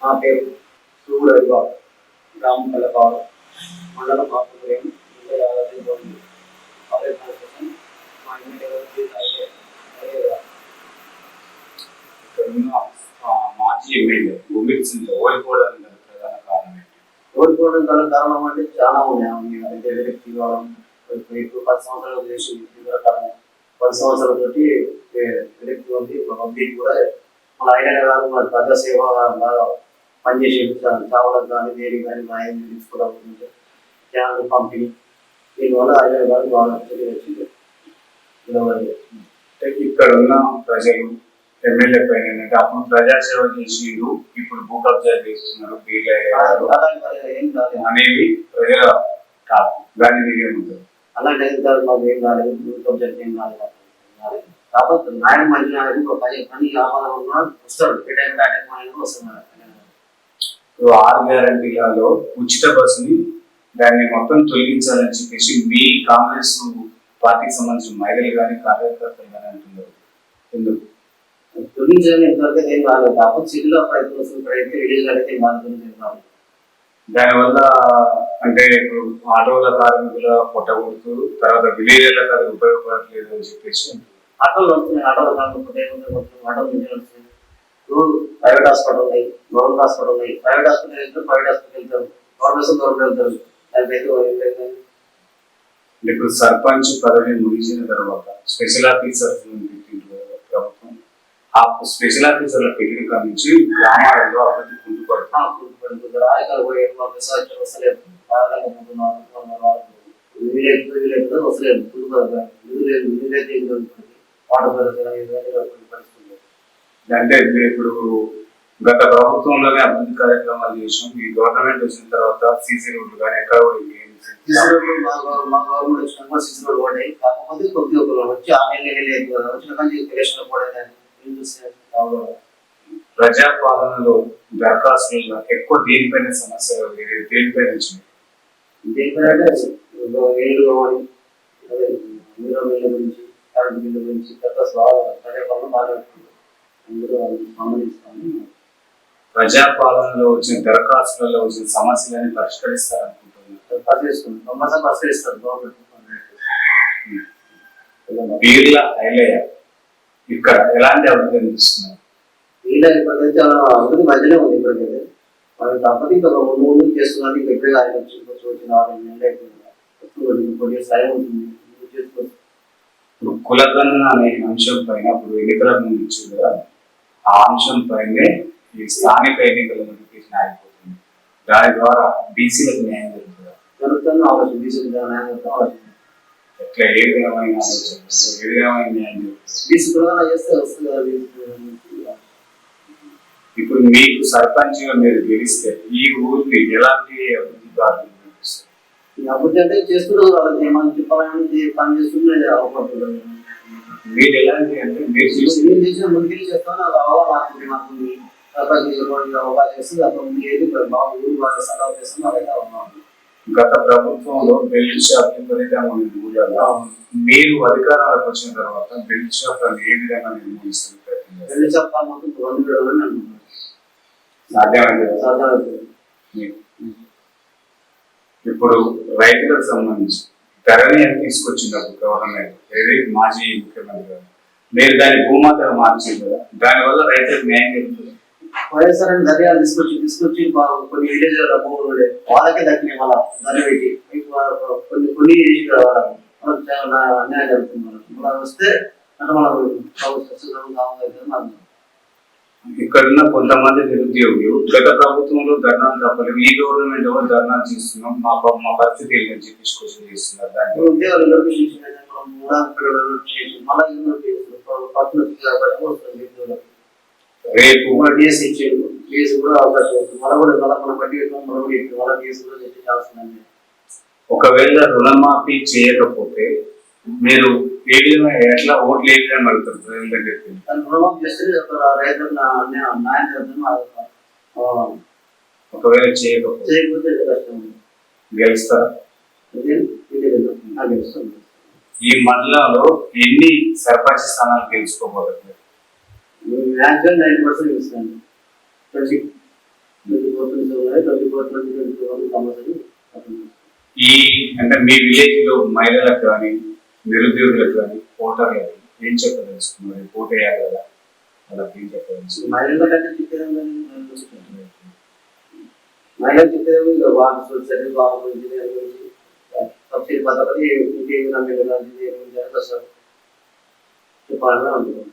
నా పేరు సూడయ్య, గ్రామం కలపాడు, మండలం ఆకుపురేం, జిల్లా యాదాద్రి కాలేజ్ కన్స్ట్రక్షన్. మా ఇంటి మాజీ ఎమ్మెల్యే భూమిత్ సింగ్ ఓడిపోవడానికి ప్రధాన కారణం ఏంటి? ఓడిపోవడం గల కారణం అంటే చాలా ఉన్నాయి. అయితే వ్యక్తి ఇవ్వడం, ఇప్పుడు 10 సంవత్సరాలు చేసి 10 సంవత్సరాలతోటి వ్యక్తి ఉంది. పబ్లిక్ కూడా మన ఐడియా కాదు, మన ప్రజాసేవ బాగా పనిచేసే చావలకు కానీ దేనికి కానీ న్యాయం తీసుకోవడం, క్యాన్లు పంపిణీ, దీనివల్ల ఐడియా కాదు బాగా వచ్చింది. ఇక్కడ ఉన్న ప్రజలు ఎమ్మెల్యే పైన ఏంటంటే అప్పుడు ప్రజాసేవ చేసిరు, ఇప్పుడు భూ కబ్జా చేస్తున్నారు అనేది ప్రజల టాప్. దాన్ని మీరేముంటారు? అలాంటి మాకు ఏం కాలేదు, భూ కబ్జా ఏం కాలేదు. కాకపోతే నాయన మంచి ఒక పని ఆహారం ఉన్నా వస్తాడు, ఏ టైం వస్తున్నారు. 6 గ్యారంటీలలో ఉచిత బస్సుని దాన్ని మొత్తం తొలగించాలని చెప్పేసి మీ కాంగ్రెస్ పార్టీకి సంబంధించిన మహిళలు కానీ కార్యకర్తలు కానీ అంటున్నారు. ఎందుకు తొలగించాలని ఎంతవరకు ఏం రాలేదు. కాకపోతే సిటీలో ప్రయత్నం విలేజ్ అయితే బాగా. దానివల్ల అంటే ఇప్పుడు ఆటోల కార్మికుల పొట్టగొడుతూ తర్వాత విలేజ్లకు అది ఉపయోగపడట్లేదు అని చెప్పేసి ఆటోలు వస్తున్నాయి. ఆటోల కార్మికులు ఆటోలు ప్రైవేట్ హాస్పిటల్ ఉన్నాయి, గవర్నమెంట్ హాస్పిటల్ ఉన్నాయి. ప్రైవేట్ హాస్పిటల్ వెళ్తారు, ప్రైవేట్ హాస్పిటల్ వెళ్తారు, గవర్నమెంట్ వెళ్తారు. ఇప్పుడు సర్పంచ్ పదవి ముగిసిన తర్వాత స్పెషల్ ఆఫీసర్ ప్రభుత్వం ఆ స్పెషల్ ఆఫీసర్ల పెట్టిన కాడ నుంచి గ్రామాలలో అభివృద్ధి కుంటుపడుతుంది. రాయకాలు పోయే వస్తలేదు, అంటే ఇప్పుడు గత ప్రభుత్వంలోనే అభివృద్ధి కార్యక్రమాలు చేసాం. ఈ గవర్నమెంట్ వచ్చిన తర్వాత సీసీ రోడ్లు కానీ ఎక్కడ మా గవర్నమెంట్ వచ్చిన సీసీ రోడ్డు పడ్డాయి. కాకపోతే కొద్దిగా వచ్చి 6 నెలలు వచ్చిన కానీ ఎలక్షన్ పడేదాన్ని. ప్రజాపాలనలో దరఖాస్తులు ఎక్కువ దేనిపైన సమస్యలు దేనిపైన వచ్చినాయి? దేనిపైన నీళ్లు కావాలి, అదే నీళ్ళ బిల్లు గురించి, కరెంట్ బిల్లు గురించి దరఖాస్తు ప్రజాపాలన బాగా అందులో సంబంధిస్తాను. ప్రజాపాలనలో వచ్చిన దరఖాస్తులలో వచ్చిన సమస్యలని పరిష్కరిస్తారనుకుంటున్నారు. పరిష్కరిస్తారు గవర్నమెంట్. వీళ్ళ ఐలయ్య ఇక్కడ ఎలాంటి అభివృద్ధి అనిపిస్తున్నారు? వీళ్ళ ఇప్పటికైతే అభివృద్ధి మధ్యలో ఉంది. ఇప్పటికైతే మనం కాకపోతే ఇంకా ముందు చేస్తున్నాను. ఇంకా ఎప్పుడే ఆయన వచ్చిన 6 నెలలు అయిపోయింది, సాయం ఉంటుంది. ఇప్పుడు కులగణన అనే అంశం పైన ఇప్పుడు ఎన్నికల ముందు ఇచ్చింది కదా, ఆ అంశం పైనే ఈ స్థానిక ఎన్నికల నోటిఫికేషన్ ఆగిపోతుంది. దాని ద్వారా బీసీలకు న్యాయం జరుగుతుందా? జరుగుతుంది. ఆలోచన బీసీలకు న్యాయం జరుగుతుంది. ఆలోచన ఎట్లా ఏ విధమైన ఆలోచన, ఏ విధమైన న్యాయం జరుగుతుంది? బీసీ కూడా చేస్తే వస్తుంది. ఇప్పుడు మీకు సర్పంచ్గా మీరు గెలిస్తే ఈ ఊరిని ఎలాంటి అభివృద్ధి కావాలి? అభివృద్ధి అంటే చేస్తున్నారు వాళ్ళకి మనం చెప్పాలని పని చేస్తుండే అవకాశం. మీరు ఎలాంటి అంటే మీరు చేసిన ముందుకెళ్ళి చేస్తాను. నాకు అవగాహన నాకు అవకాశం చేస్తుంది. అప్పుడు ఏది బాగా ఊరు బాగా సలహా చేస్తాను. అదైతే అవగాహన. గత ప్రభుత్వంలో బెల్ట్ షాప్ విపరీతంగా ఊళ్ళలో మీరు అధికారాలకు వచ్చిన తర్వాత బెల్ట్ షాప్ ఏ విధంగా నిర్మూలిస్తారు? బెల్ట్ షాప్ మొత్తం బంద్ పెడాలని అనుకుంటున్నాను. సాధ్యమైతే ఇప్పుడు రైతులకు సంబంధించి ధరని తీసుకొచ్చినప్పుడు గవర్నమెంట్ ఏది మాజీ ముఖ్యమంత్రి గారు మీరు దాని భూమాతగా మార్చింది కదా, దానివల్ల రైతులకు న్యాయం జరుగుతుంది. వైఎస్ఆర్ అని దర్యాలు తీసుకొచ్చి కొన్ని విలేజ్ భూములు వాళ్ళకే దక్కినాయి. మళ్ళీ ధర పెట్టి కొన్ని అన్యాయం జరుగుతుంది. మళ్ళీ వస్తే అంటే మనం ఇక్కడున్న కొంతమంది నిరుద్యోగులు గత ప్రభుత్వంలో ధర్నాలు తప్పలేదు, ఈ గవర్నమెంట్ ఎవరు ధర్నాలు చేస్తున్నాం మా పరిస్థితి ఏంటని చెప్పి క్వశ్చన్ చేస్తున్నారు. దాన్ని రేపు కూడా అవకాశం అవుతుంది. మన బట్టి ఒకవేళ రుణమాఫీ చేయకపోతే మీరు ఏ విధంగా ఎట్లా ఓట్లు ఏ విధంగా అడుగుతారు ప్రజల దగ్గరికి? ఒకవేళ చేయకపోతే గెలుస్తారా? ఈ మండలంలో ఎన్ని సర్పంచ్ స్థానాలు గెలుచుకోబోతున్నారు? 24 ఉన్నాయి, 24 నుంచి 22 కంపల్సరీ. ఈ అంటే మీ విలేజ్ లో మహిళలకు కానీ నిరుద్యోగులకు కానీ ఓటర్లకు ఏం చెప్పదలుచుకున్నారు? ఓటు వేయాలి కదా, వాళ్ళకి ఏం చెప్పదలుచుకున్నారు? మహిళల కంటే చెప్పేది మహిళలు చెప్పేది ఇక వాటి సొసైటీ వాళ్ళ గురించి దేని గురించి సబ్సిడీ పథకాలు ఇంకేమి నమ్మకం చెప్పాలని అనుకుంటున్నాను.